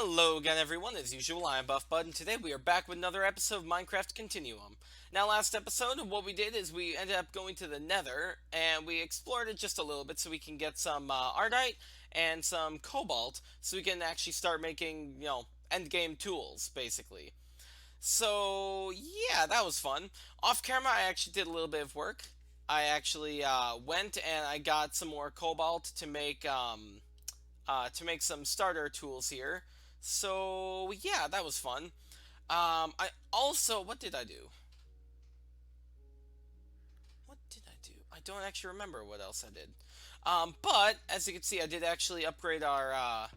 Hello again, everyone. As usual, I'm Buff Bud, and today we are back with another episode of Minecraft Continuum. Now, last episode, what we did is we ended up going to the Nether, and we explored it just a little bit so we can get some Ardite and some Cobalt, so we can actually start making, endgame tools, basically. So, yeah, that was fun. Off camera, I actually did a little bit of work. I actually went and I got some more Cobalt to make some starter tools here. So yeah, that was fun. I also, what did I do? What did I do? I don't actually remember what else I did. But as you can see, I did actually upgrade our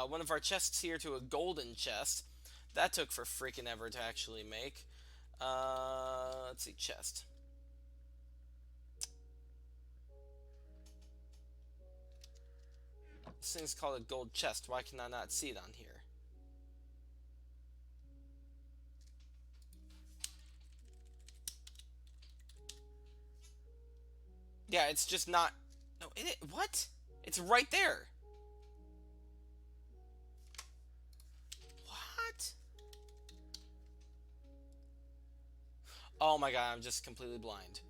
one of our chests here to a golden chest. That took for freaking ever to actually make. Let's see, chest. This thing's called a gold chest. Why can I not see it on here? Yeah, it's just not. No, what? It's right there. What? Oh my god, I'm just completely blind.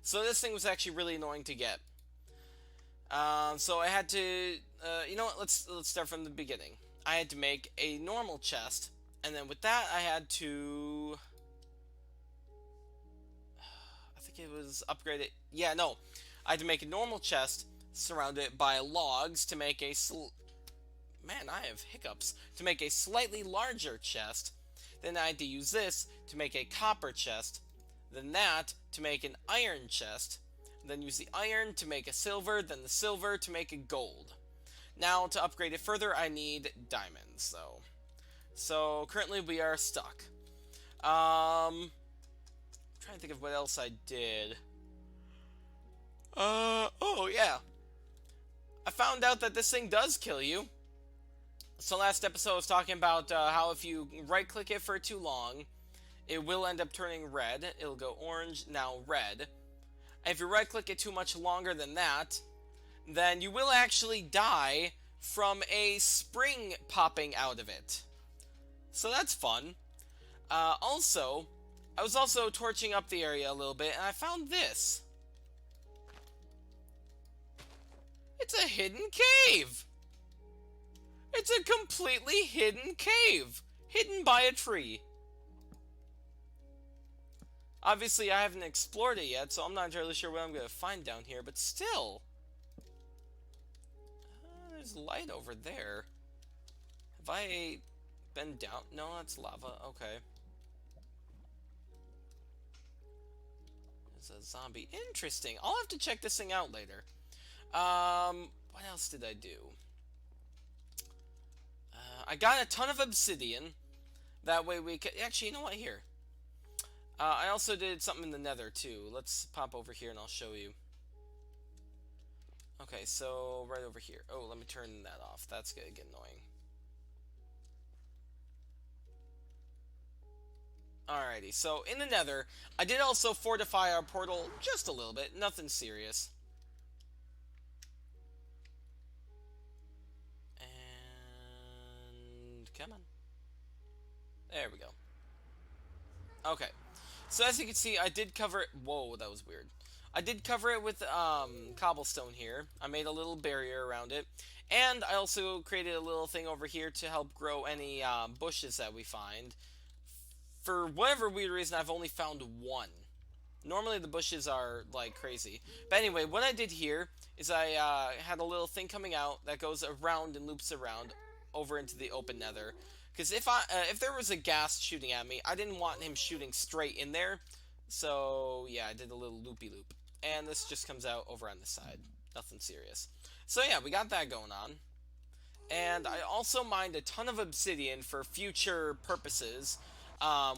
So this thing was actually really annoying to get. So I had to, you know what? Let's start from the beginning. I had to make a normal chest, and then with that, I had to. I think it was upgraded. Yeah, no, I had to make a normal chest, surround it by logs to make a. Man, I have hiccups. To make a slightly larger chest. Then I had to use this to make a copper chest. Then that to make an iron chest. Then use the iron to make a silver. Then the silver to make a gold. Now to upgrade it further, I need diamonds, though. So currently we are stuck. I'm trying to think of what else I did. Oh yeah. I found out that this thing does kill you. So last episode I was talking about how if you right click it for too long, it will end up turning red. It'll go orange, now red. And if you right click it too much longer than that, then you will actually die from a spring popping out of it. So that's fun. Also, I was also torching up the area a little bit, and I found this. It's a hidden cave! It's a completely hidden cave! Hidden by a tree. Obviously, I haven't explored it yet, so I'm not entirely sure what I'm going to find down here, but still. There's light over there. Have I been down? No, that's lava. Okay. There's a zombie. Interesting. I'll have to check this thing out later. What else did I do? I got a ton of obsidian. That way we could... Actually, you know what? Here. I also did something in the nether, too. Let's pop over here and I'll show you. Okay, so right over here. Oh, let me turn that off. That's gonna get annoying. Alrighty, so in the nether, I did also fortify our portal just a little bit. Nothing serious. And... come on. There we go. Okay. So as you can see, I did cover it... Whoa, that was weird. I did cover it with cobblestone here. I made a little barrier around it. And I also created a little thing over here to help grow any bushes that we find. For whatever weird reason, I've only found one. Normally the bushes are like crazy. But anyway, what I did here is I had a little thing coming out that goes around and loops around over into the open nether. Because if there was a ghast shooting at me, I didn't want him shooting straight in there. So yeah, I did a little loopy loop. And this just comes out over on the side. Nothing serious. So yeah, we got that going on. And I also mined a ton of obsidian for future purposes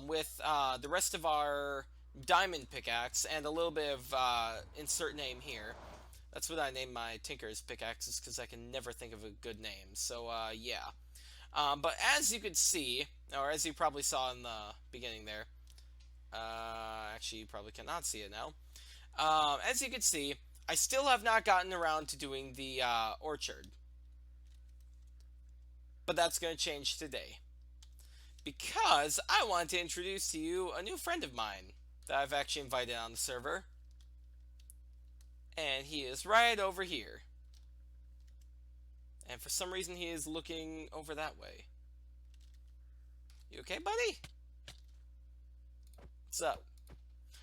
with the rest of our diamond pickaxe and a little bit of insert name here. That's what I named my Tinker's pickaxes because I can never think of a good name. So yeah. But as you could see, or as you probably saw in the beginning there, actually you probably cannot see it now. As you can see, I still have not gotten around to doing the orchard. But that's going to change today because I want to introduce to you a new friend of mine that I've actually invited on the server, and he is right over here. And for some reason, he is looking over that way. You okay, buddy? What's up?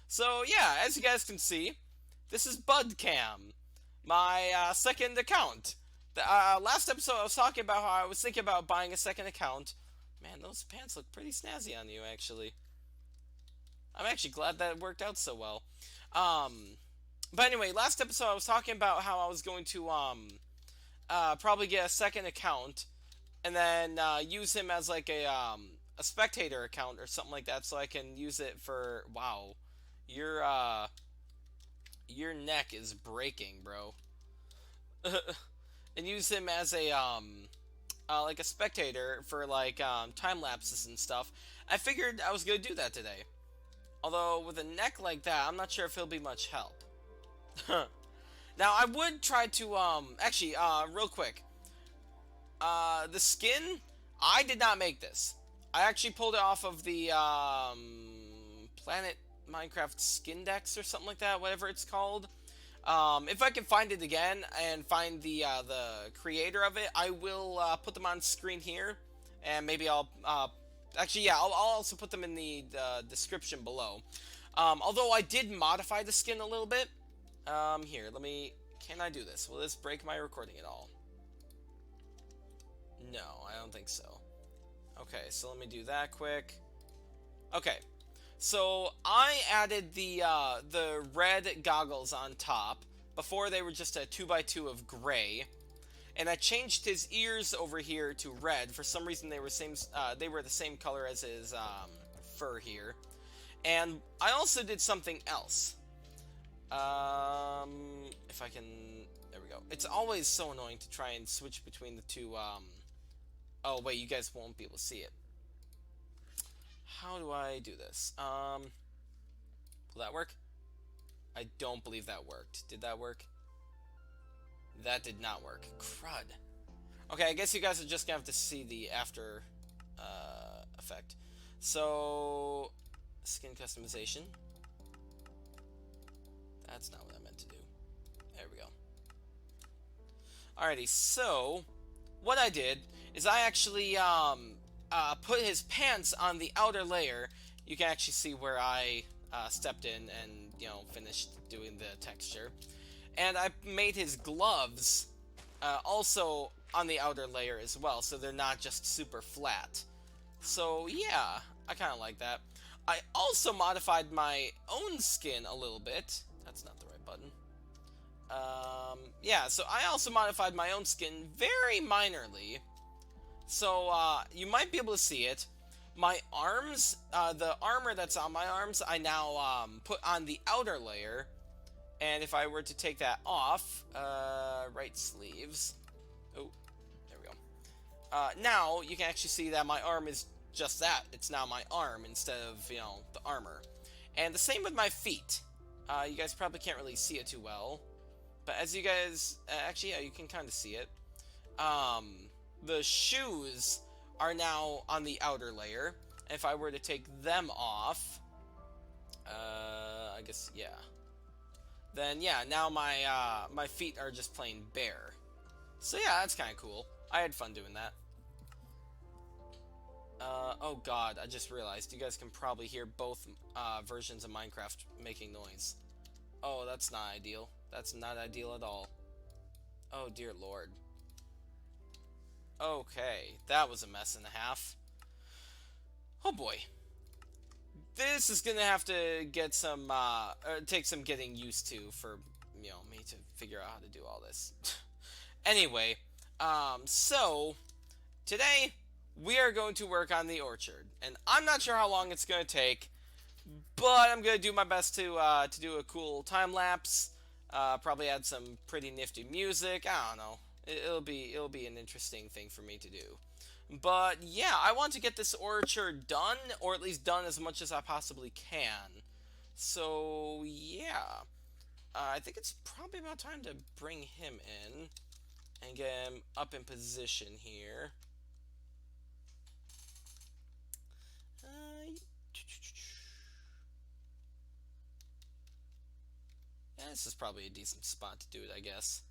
So yeah, as you guys can see, this is Budcam, my second account. The last episode, I was talking about how I was thinking about buying a second account. Man, those pants look pretty snazzy on you, actually. I'm actually glad that it worked out so well. Um, but anyway, last episode I was talking about how I was going to probably get a second account and then use him as like a spectator account or something like that, so I can use it for. Wow, your your neck is breaking, bro. And use him as a like a spectator for like time lapses and stuff. I figured I was gonna do that today. Although with a neck like that, I'm not sure if he'll be much help. Now I would try to actually real quick. The skin, I did not make this. I actually pulled it off of the Planet Minecraft Skin Dex or something like that, whatever it's called. If I can find it again and find the creator of it, I will put them on screen here, and maybe I'll actually yeah, I'll also put them in the description below. Although I did modify the skin a little bit. Here, let me. Can I do this? Will this break my recording at all? No, I don't think so. Okay, so let me do that quick. Okay, so I added the red goggles on top. Before they were just a 2x2 of gray, and I changed his ears over here to red. For some reason, they were the same color as his fur here. And I also did something else. If I can, there we go. It's always so annoying to try and switch between the two. Oh wait, you guys won't be able to see it. How do I do this? Will that work? I don't believe that worked. Did that work? That did not work. Crud. Okay, I guess you guys are just gonna have to see the after effect. So, skin customization. That's not what I meant to do. There we go. Alrighty, so what I did is I actually put his pants on the outer layer. You can actually see where I stepped in and, you know, finished doing the texture. And I made his gloves also on the outer layer as well, so they're not just super flat. So yeah, I kind of like that. I also modified my own skin a little bit. That's not the right button. Yeah, so I also modified my own skin very minorly. So, you might be able to see it. My arms, the armor that's on my arms, I now, put on the outer layer. And if I were to take that off, right sleeves. Oh, there we go. Now, you can actually see that my arm is just that. It's now my arm instead of, you know, the armor. And the same with my feet. You guys probably can't really see it too well. But as you guys, actually, yeah, you can kind of see it. The shoes are now on the outer layer. If I were to take them off, I guess, yeah. Then, yeah, now my feet are just plain bare. So, yeah, that's kind of cool. I had fun doing that. Oh god, I just realized you guys can probably hear both versions of Minecraft making noise. Oh, that's not ideal. That's not ideal at all. Oh, dear lord. Okay, that was a mess and a half. Oh boy. This is gonna have to get some, take some getting used to for, you know, me to figure out how to do all this. Anyway, so, today, we are going to work on the orchard. And I'm not sure how long it's gonna take, but I'm gonna do my best to do a cool time lapse. Probably add some pretty nifty music. I don't know. It'll be an interesting thing for me to do. But yeah, I want to get this orchard done, or at least done as much as I possibly can. So yeah, I think it's probably about time to bring him in and get him up in position here. This is probably a decent spot to do it, I guess.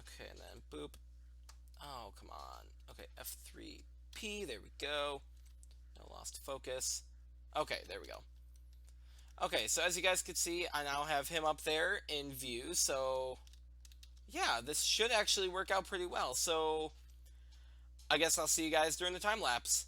Okay, and then boop. Oh, come on. Okay, F3P. There we go. No lost focus. Okay, there we go. Okay, so as you guys can see, I now have him up there in view. So yeah, this should actually work out pretty well. So I guess I'll see you guys during the time lapse.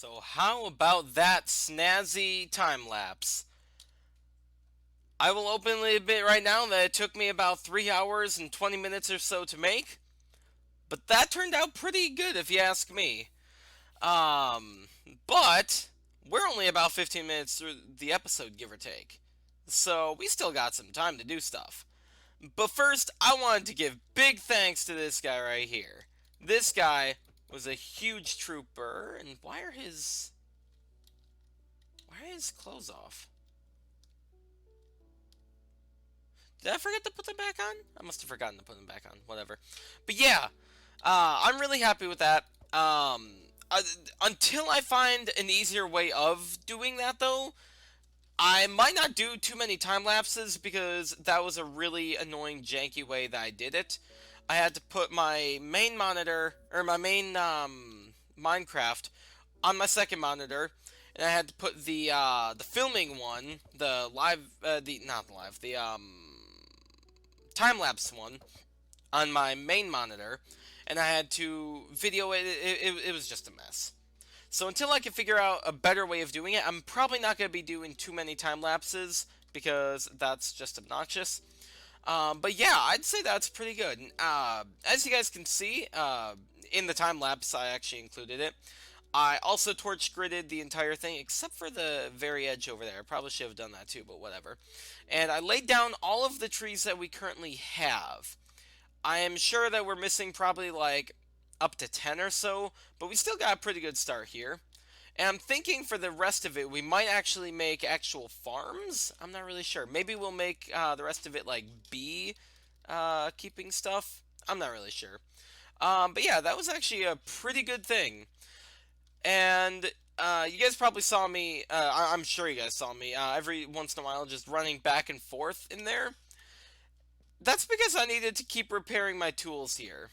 So how about that snazzy time lapse? I will openly admit right now that it took me about 3 hours and 20 minutes or so to make, but that turned out pretty good if you ask me. Um, but we're only about 15 minutes through the episode, give or take. So we still got some time to do stuff. But first, I wanted to give big thanks to this guy right here. This guy was a huge trooper, and why are his clothes off? Did I forget to put them back on? I must have forgotten to put them back on. Whatever. But yeah, I'm really happy with that. Uh, until I find an easier way of doing that, though, I might not do too many time lapses because that was a really annoying, janky way that I did it. I had to put my main monitor, or my main Minecraft, on my second monitor, and I had to put the filming one, the live, the not live, the time lapse one, on my main monitor, and I had to video it. It was just a mess. So until I can figure out a better way of doing it, I'm probably not going to be doing too many time lapses because that's just obnoxious. But yeah, I'd say that's pretty good. As you guys can see, in the time lapse, I actually included it. I also torch gridded the entire thing except for the very edge over there. I probably should have done that too, but whatever. And I laid down all of the trees that we currently have. I am sure that we're missing probably like up to 10 or so, but we still got a pretty good start here. And I'm thinking for the rest of it, we might actually make actual farms. I'm not really sure. Maybe we'll make the rest of it like bee keeping stuff. I'm not really sure. But yeah, that was actually a pretty good thing. And you guys probably saw me, I'm sure you guys saw me, every once in a while just running back and forth in there. That's because I needed to keep repairing my tools here.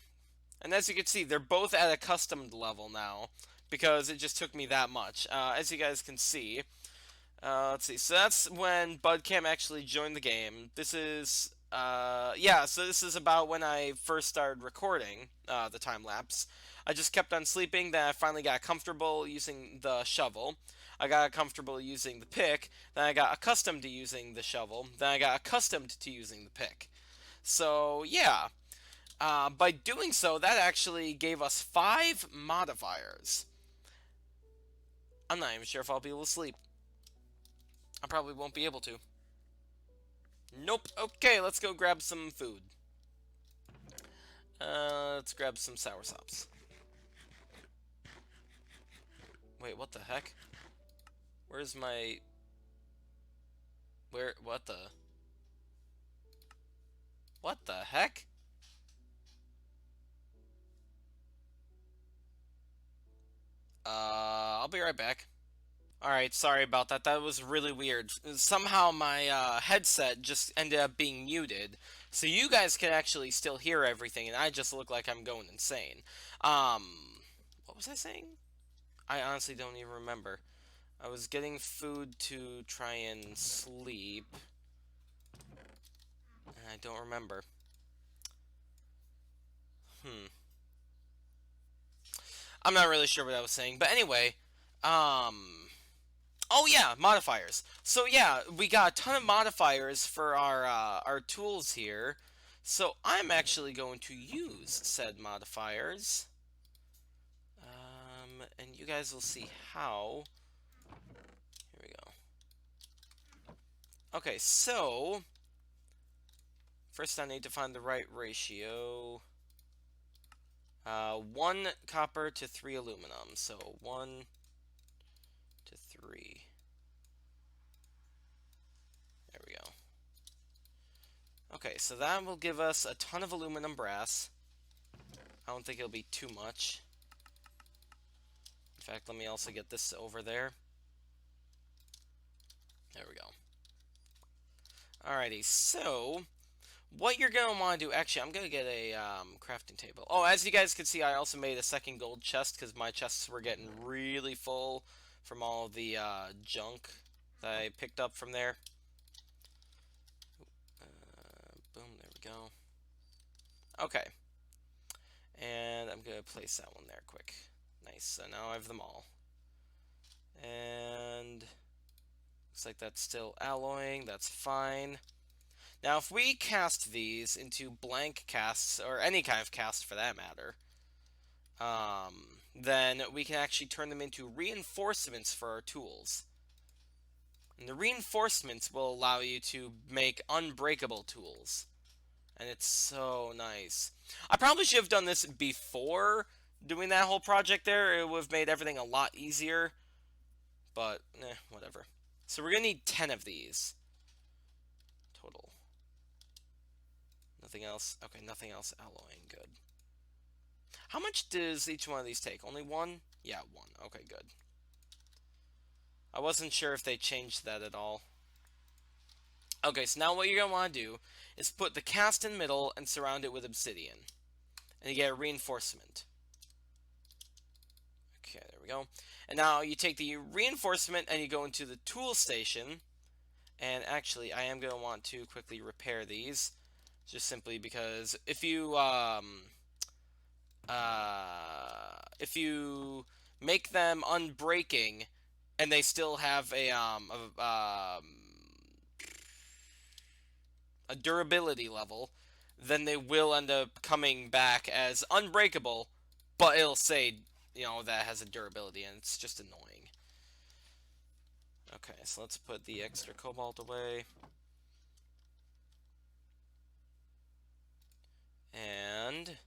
And as you can see, they're both at a customed level now, because it just took me that much. As you guys can see, let's see, so that's when Budcam actually joined the game. This is, yeah, so this is about when I first started recording the time-lapse. I just kept on sleeping, then I finally got comfortable using the shovel. I got comfortable using the pick, then I got accustomed to using the shovel, then I got accustomed to using the pick. So, yeah. By doing so, that actually gave us 5 modifiers. I'm not even sure if I'll be able to sleep. I probably won't be able to. Nope. Okay, let's go grab some food. Let's grab some sour sops. Wait, what the heck? Where's my... Where... What the... What the heck? I'll be right back. Alright, sorry about that. That was really weird. Somehow my headset just ended up being muted. So you guys can actually still hear everything, and I just look like I'm going insane. Um, what was I saying? I honestly don't even remember. I was getting food to try and sleep, and I don't remember. Hmm. I'm not really sure what I was saying, but anyway, oh yeah, modifiers. So yeah, we got a ton of modifiers for our tools here. So I'm actually going to use said modifiers. And you guys will see how. Here we go. Okay, so first I need to find the right ratio. 1 copper to 3 aluminum. So 1 to 3. There we go. Okay, so that will give us a ton of aluminum brass. I don't think it'll be too much. In fact, let me also get this over there. There we go. Alrighty, so what you're going to want to do, actually, I'm going to get a crafting table. Oh, as you guys can see, I also made a second gold chest because my chests were getting really full from all of the junk that I picked up from there. Boom, there we go. Okay. And I'm going to place that one there quick. Nice, so now I have them all. Looks like that's still alloying. That's fine. Now, if we cast these into blank casts, or any kind of cast for that matter, then we can actually turn them into reinforcements for our tools. And the reinforcements will allow you to make unbreakable tools. And it's so nice. I probably should have done this before doing that whole project there. It would have made everything a lot easier. But, whatever. So we're going to need 10 of these. Total. Nothing else? Okay, nothing else alloying. Good. How much does each one of these take? Only one? Yeah, one. Okay, good. I wasn't sure if they changed that at all. Okay, so now what you're going to want to do is put the cast in the middle and surround it with obsidian. And you get a reinforcement. Okay, there we go. And now you take the reinforcement and you go into the tool station. And actually, I am going to want to quickly repair these. Just simply because if you make them unbreaking and they still have a durability level, then they will end up coming back as unbreakable, but it'll say, that has a durability, and it's just annoying. Okay, so let's put the extra cobalt away. And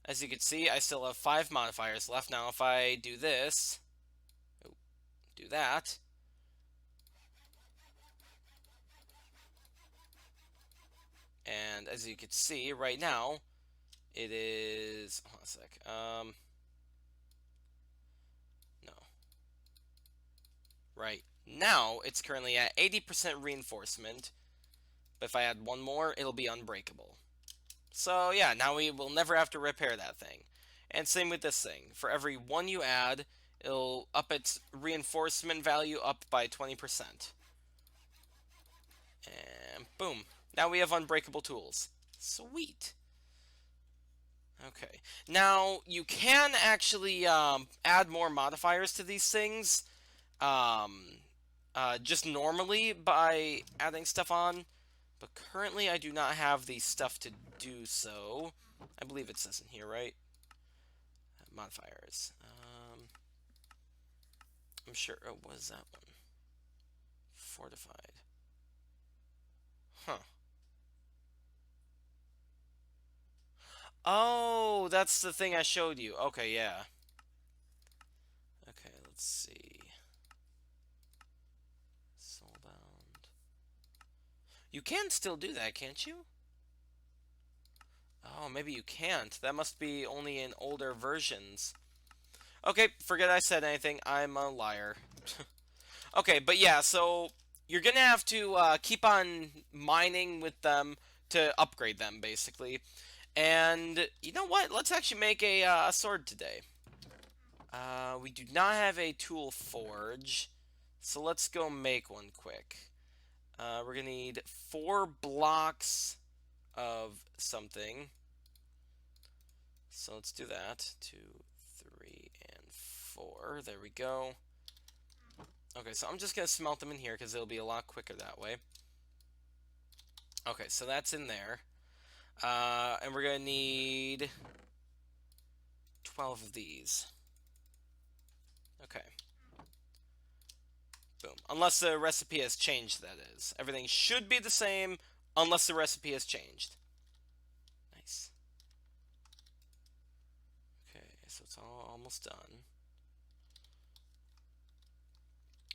as you can see, I still have 5 modifiers left. Now, if I do this, do that, and as you can see right now, it is. Hold on a sec. No. Right now, it's currently at 80% reinforcement. But if I add one more, it'll be unbreakable. So yeah, now we will never have to repair that thing. And same with this thing. For every one you add, it'll up its reinforcement value up by 20%. And boom. Now we have unbreakable tools. Sweet. Okay. Now, you can actually add more modifiers to these things just normally by adding stuff on. But currently, I do not have the stuff to do so. I believe it says in here, right? Modifiers. I'm sure. Oh, what is that one? Fortified. Huh. Oh, that's the thing I showed you. Okay, yeah. Okay, let's see. Soulbound. You can still do that, can't you? Oh, maybe you can't. That must be only in older versions. Okay, forget I said anything. I'm a liar. Okay, but yeah, so you're gonna have to keep on mining with them to upgrade them, basically. And you know what? Let's actually make a sword today. We do not have a tool forge, so let's go make one quick. We're gonna need 4 blocks of something. So let's do that. 2, 3, and 4. There we go. Okay, so I'm just gonna smelt them in here because it'll be a lot quicker that way. Okay, so that's in there. And we're gonna need 12 of these. Okay. Boom. Unless the recipe has changed, that is. Everything should be the same unless the recipe has changed. Nice. Okay, so it's all almost done.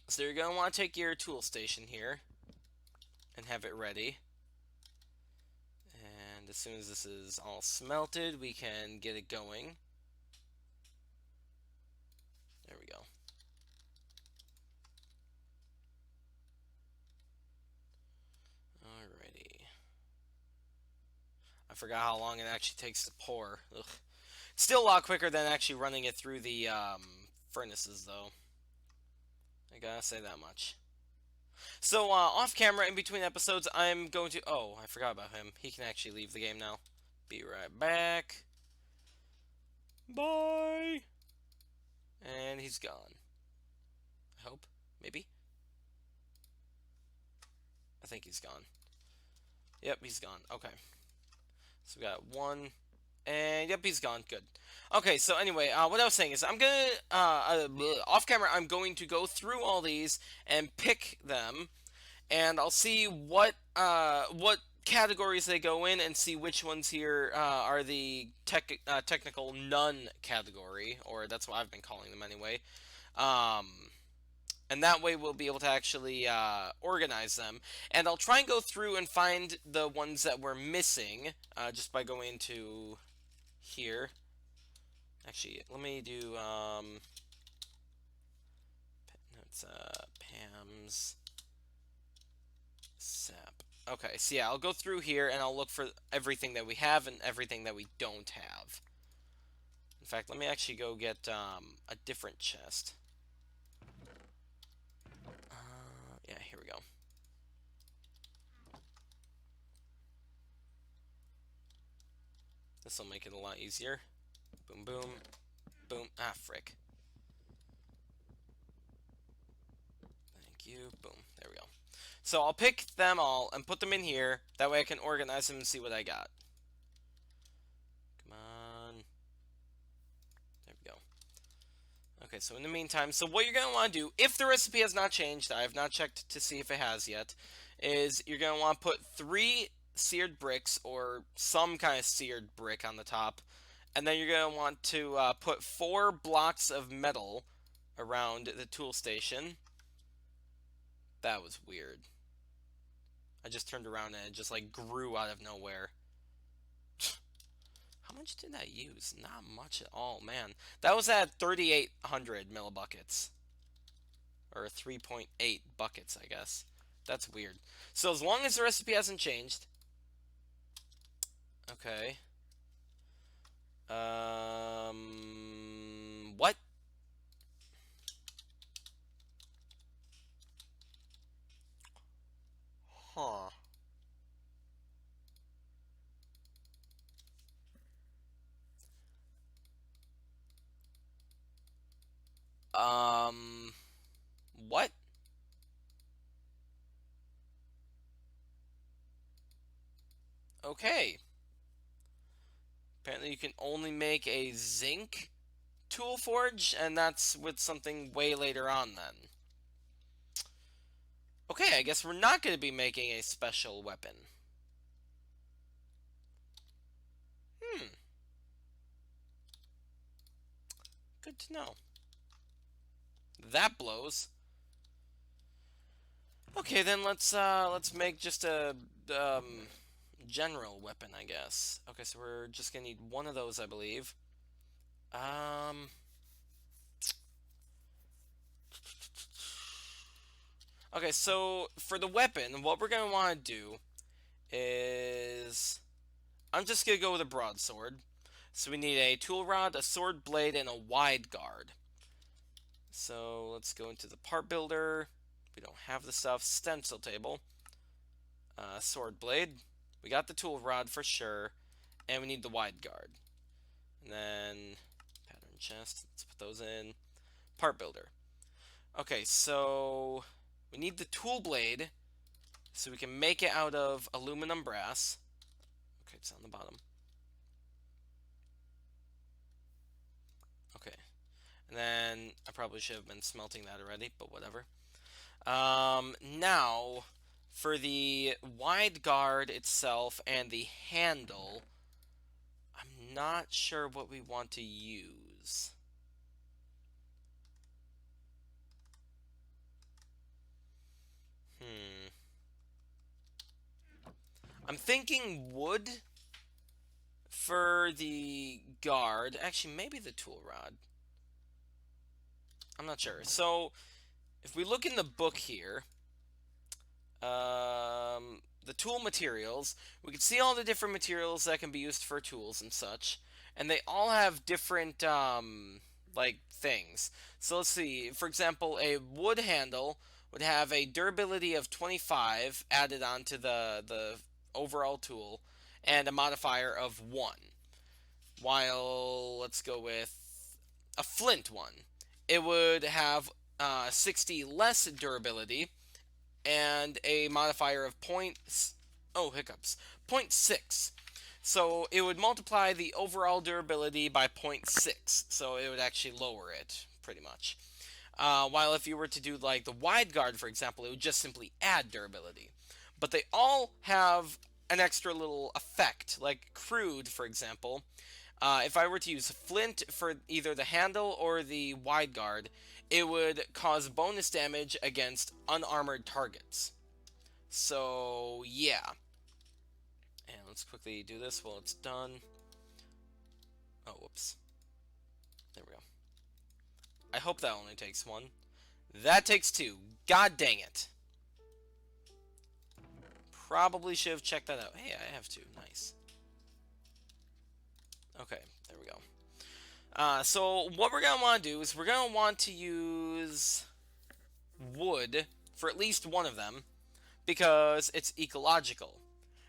So you're going to want to take your tool station here and have it ready. And as soon as this is all smelted, we can get it going. There we go. Alrighty. I forgot how long it actually takes to pour. Ugh. Still a lot quicker than actually running it through the furnaces, though. I gotta say that much. So, off camera, in between episodes, I'm going to... Oh, I forgot about him. He can actually leave the game now. Be right back. Bye! And he's gone. I hope. Maybe. think he's gone. Yep, he's gone. Okay. So we got one. And yep, he's gone. Good. Okay, so anyway, what I was saying is I'm gonna off camera. I'm going to go through all these and pick them, and I'll see what categories they go in, and see which ones here are the technical none category, or that's what I've been calling them anyway. Um, and that way we'll be able to actually organize them. And I'll try and go through and find the ones that we're missing just by going to here. Actually, let me do it's Pam's sap. Okay, so yeah, I'll go through here and I'll look for everything that we have and everything that we don't have. In fact, let me actually go get a different chest. Yeah, here we go. This will make it a lot easier. Boom, boom, boom. Ah, frick. Thank you. Boom. There we go. So I'll pick them all and put them in here. That way I can organize them and see what I got. Come on. There we go. Okay, so in the meantime, so what you're going to want to do, if the recipe has not changed, I have not checked to see if it has yet, is you're going to want to put 3 seared bricks or some kind of seared brick on the top. And then you're going to want to put 4 blocks of metal around the tool station. That was weird. I just turned around and it just like grew out of nowhere. How much did I use? Not much at all, man. That was at 3,800 millibuckets. Or 3.8 buckets, I guess. That's weird. So as long as the recipe hasn't changed. Okay. What? Huh. What? Okay. Apparently you can only make a zinc tool forge, and that's with something way later on then. Okay, I guess we're not going to be making a special weapon. Good to know. That blows. Okay, then let's make just a general weapon, I guess. Okay, so we're just gonna need one of those, I believe. Um. Okay, so for the weapon, what we're gonna want to do is I'm just gonna go with a broadsword. So we need a tool rod, a sword blade, and a wide guard. So let's go into the part builder. We don't have the stuff. Stencil table. Sword blade. We got the tool rod for sure. And we need the wide guard. And then pattern chest. Let's put those in. Part builder. Okay, so we need the tool blade. So we can make it out of aluminum brass. Okay, it's on the bottom. Okay. And then I probably should have been smelting that already, but whatever. Now, for the wide guard itself and the handle, I'm not sure what we want to use. I'm thinking wood for the guard. Actually, maybe the tool rod. I'm not sure. So, if we look in the book here, the tool materials, we can see all the different materials that can be used for tools and such, and they all have different like things. So let's see. For example, a wood handle would have a durability of 25 added onto the overall tool, and a modifier of 1. While let's go with a flint one, it would have 60 less durability and a modifier of oh, hiccups, point 0.6. So it would multiply the overall durability by point 0.6, so it would actually lower it, pretty much. While if you were to do like the wide guard, for example, it would just simply add durability. But they all have an extra little effect, like crude, for example. If I were to use flint for either the handle or the wide guard, it would cause bonus damage against unarmored targets. So, yeah. And let's quickly do this while it's done. Oh, whoops. There we go. I hope that only takes one. That takes two. God dang it. Probably should have checked that out. Hey, I have two. Nice. Okay, there we go. So what we're going to want to do is we're going to want to use wood for at least one of them because it's ecological.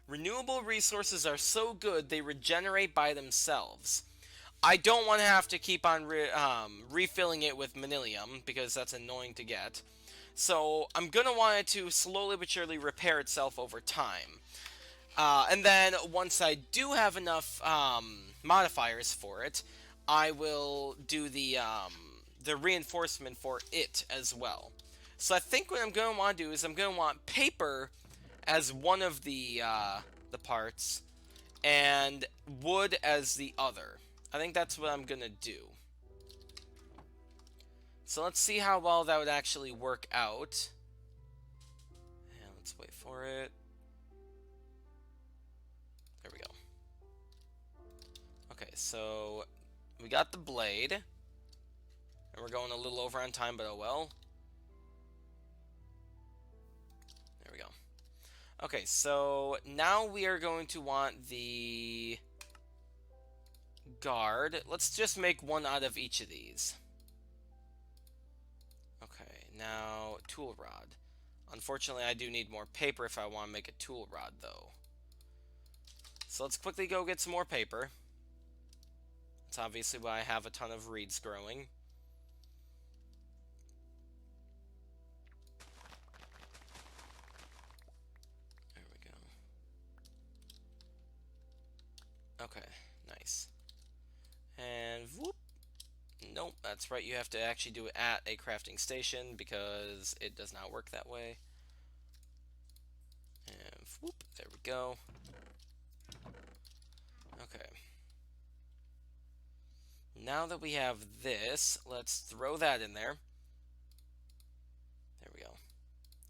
Renewable resources are so good they regenerate by themselves. I don't want to have to keep on refilling it with manilium because that's annoying to get. So I'm going to want it to slowly but surely repair itself over time. And then once I do have enough modifiers for it, I will do the reinforcement for it as well. So I think what I'm going to want to do is I'm going to want paper as one of the parts, and wood as the other. I think that's what I'm going to do. So let's see how well that would actually work out. And let's wait for it. There we go. Okay, so we got the blade. And we're going a little over on time, but oh well. There we go. Okay, so now we are going to want the guard. Let's just make one out of each of these. Okay, now tool rod. Unfortunately, I do need more paper if I want to make a tool rod, though. So let's quickly go get some more paper. That's obviously why I have a ton of reeds growing. There we go. Okay, nice. And whoop. Nope, that's right. You have to actually do it at a crafting station because it does not work that way. And whoop, there we go. Okay. Now that we have this, let's throw that in there. There we go.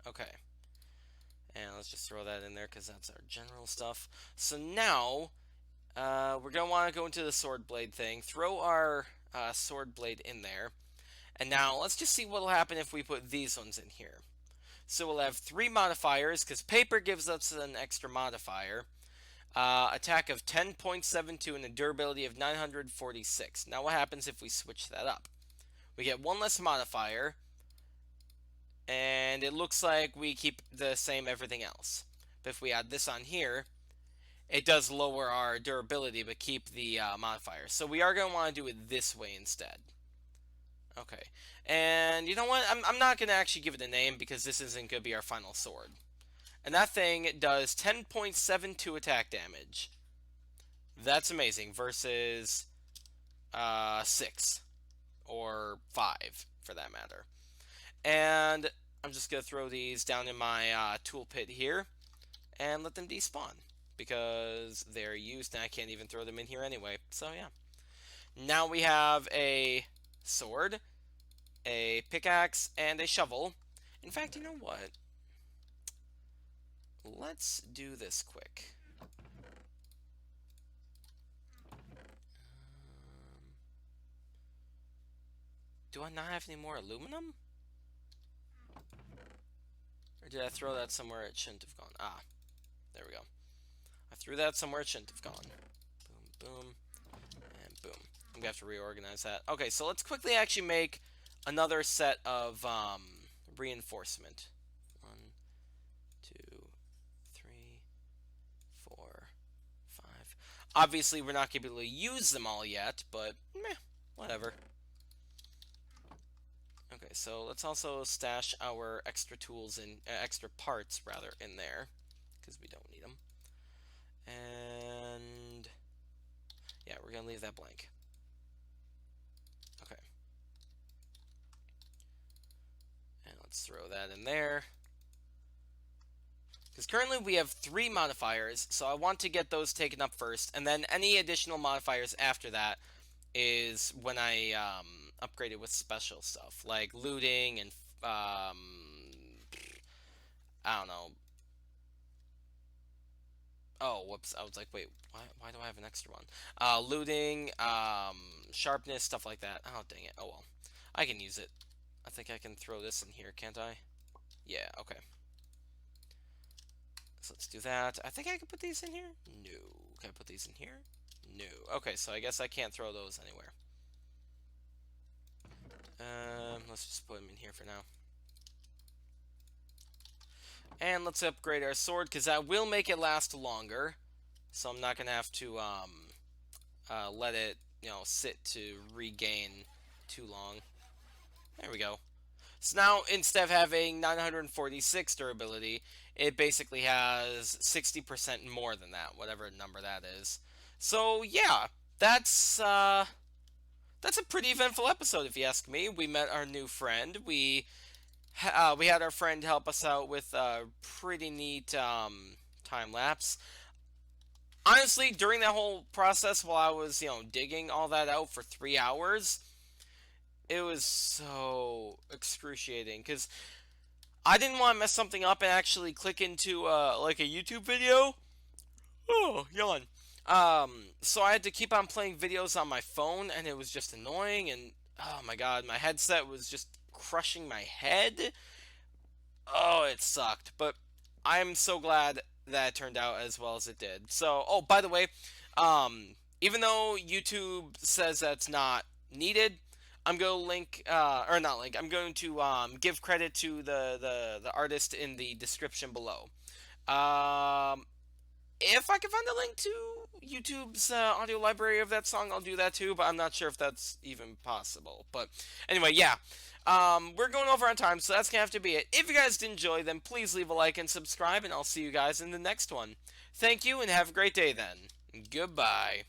Okay. And let's just throw that in there because that's our general stuff. So now, we're going to want to go into the sword blade thing, throw our sword blade in there. And now, let's just see what will happen if we put these ones in here. So we'll have 3 modifiers, because paper gives us an extra modifier. Attack of 10.72 and a durability of 946. Now what happens if we switch that up? We get 1 less modifier, and it looks like we keep the same everything else. But if we add this on here, it does lower our durability, but keep the modifier. So we are going to want to do it this way instead. Okay, and you know what? I'm not going to actually give it a name because this isn't going to be our final sword. And that thing does 10.72 attack damage. That's amazing. Versus 6. Or 5, for that matter. And I'm just going to throw these down in my tool pit here. And let them despawn. Because they're used and I can't even throw them in here anyway. So yeah. Now we have a sword, a pickaxe, and a shovel. In fact, you know what? Let's do this quick. Do I not have any more aluminum? Or did I throw that somewhere it shouldn't have gone? Ah, there we go. I threw that somewhere it shouldn't have gone. Boom, boom, and boom. I'm gonna have to reorganize that. Okay, so let's quickly actually make another set of reinforcement. 1, 2, 3, 4, 5. Obviously, we're not going to be able to use them all yet, but meh, whatever. Okay, so let's also stash our extra tools and extra parts rather in there because we don't need them. And yeah, we're gonna leave that blank. Okay. And let's throw that in there. Because currently we have 3 modifiers, so I want to get those taken up first, and then any additional modifiers after that is when I upgrade it with special stuff, like looting and, I don't know. Oh, whoops, I was like, wait, why do I have an extra one? Looting, sharpness, stuff like that. Oh, dang it. Oh, well. I can use it. I think I can throw this in here, can't I? Yeah, okay. So let's do that. I think I can put these in here? No. Can I put these in here? No. Okay, so I guess I can't throw those anywhere. Let's just put them in here for now. And let's upgrade our sword, because that will make it last longer. So I'm not going to have to let it, sit to regain too long. There we go. So now, instead of having 946 durability, it basically has 60% more than that, whatever number that is. So yeah, that's a pretty eventful episode, if you ask me. We met our new friend. We had our friend help us out with a pretty neat time lapse. Honestly, during that whole process, while I was digging all that out for 3 hours, it was so excruciating because I didn't want to mess something up and actually click into like a YouTube video. Oh, yawn. So I had to keep on playing videos on my phone, and it was just annoying. And oh my god, my headset was just crushing my head. Oh, it sucked. But I'm so glad that it turned out as well as it did. So, oh, by the way, even though YouTube says that's not needed, I'm going to link, or not link, I'm going to give credit to the artist in the description below. Um, if I can find a link to YouTube's audio library of that song, I'll do that too, but I'm not sure if that's even possible. But anyway, yeah. We're going over on time, so that's going to have to be it. If you guys did enjoy, then please leave a like and subscribe, and I'll see you guys in the next one. Thank you, and have a great day then. Goodbye.